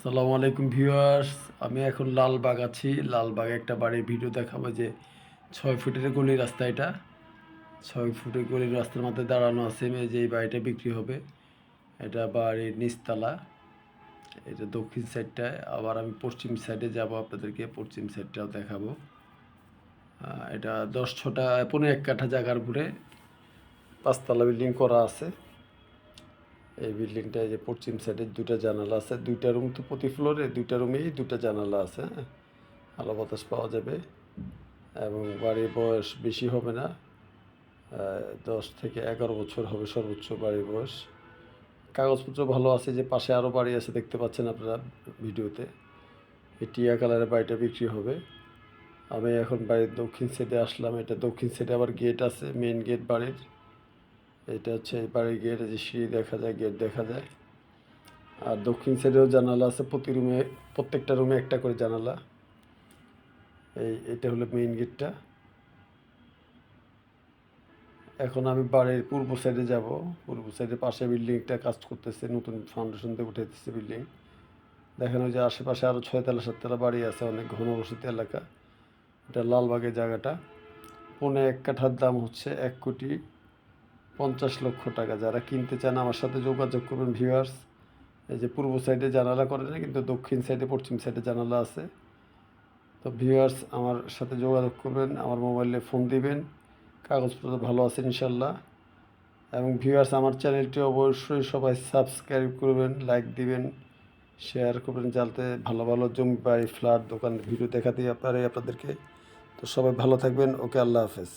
আসসালামু আলাইকুম ভিউয়ার্স। আমি এখন লালবাগ আছি। লালবাগে একটা বাড়ির ভিডিও দেখাবো যে 6 ফুটের গলির রাস্তা এটা। 6 ফুটের গলির রাস্তার মধ্যে দাঁড়ানো আছে যে এই বাড়িটা বিক্রি হবে। এটা বাড়ির নিচতলা। এটা দক্ষিণ সাইডটায়। আবার আমি পশ্চিম সাইডে যাব, আপনাদেরকে পশ্চিম সাইডটাও দেখাবো। এটা 10 ছটা 15 1 কাঠা জায়গার উপরে 5 তলা বিল্ডিং করা আছে। এই বিল্ডিংটা যে পশ্চিম সাইডে 2টা জানালা আছে, 2টা রুম তো প্রতি ফ্লোরে, 2টা রুমেই 2টা জানালা আছে। হ্যাঁ, আলো বাতাস পাওয়া যাবে এবং বাড়ির বয়স বেশি হবে না, 10 থেকে 11 বছর হবে সর্বোচ্চ বাড়ির বয়স। কাগজপত্র ভালো আছে, যে পাশে আরও বাড়ি আছে দেখতে পাচ্ছেন আপনারা ভিডিওতে। এই টিয়া কালারের বাড়িটা বিক্রি হবে। আমি এখন বাড়ির দক্ষিণ সাইডে আসলাম। এটা দক্ষিণ সাইডে আবার গেট আছে, মেন গেট বাড়ির। এটা হচ্ছে এই বাড়ির গেট, এই যে সিঁড়ি দেখা যায়, গেট দেখা যায়। আর দক্ষিণ সাইডেও জানালা আছে, প্রত্যেকটা রুমে একটা করে জানালা। এটা হলো মেইন গেটটা। এখন আমি বাড়ির পূর্ব সাইডে যাব। পূর্ব সাইডে পাশে বিল্ডিংটা কাজ করতেছে, নতুন ফাউন্ডেশন দিয়ে উঠাইতেছে বিল্ডিং। দেখানো যে আশেপাশে আরও 6 তলা 7 তলা বাড়ি আছে, অনেক ঘনবসতি এলাকা। এটা লালবাগের জায়গাটা। 1.25 কাঠার দাম হচ্ছে 1,50,00,000 টাকা। যারা কিনতে চান আমার সাথে যোগাযোগ করবেন ভিউয়ার্স। এই যে পূর্ব সাইডে জানালা করে না, কিন্তু দক্ষিণ সাইডে পশ্চিম সাইডে জানালা আছে। তো ভিউয়ার্স আমার সাথে যোগাযোগ করবেন, আমার মোবাইলে ফোন দিবেন। কাগজপত্র ভালো আছে ইনশাল্লাহ। এবং ভিউয়ার্স আমার চ্যানেলটি অবশ্যই সবাই সাবস্ক্রাইব করবেন, লাইক দিবেন, শেয়ার করবেন, যাতে ভালো ভালো জমি বাড়ি ফ্ল্যাট দোকান ভিডিও দেখাতে পারে আপনাদেরকে। তো সবাই ভালো থাকবেন। ওকে, আল্লাহ হাফেজ।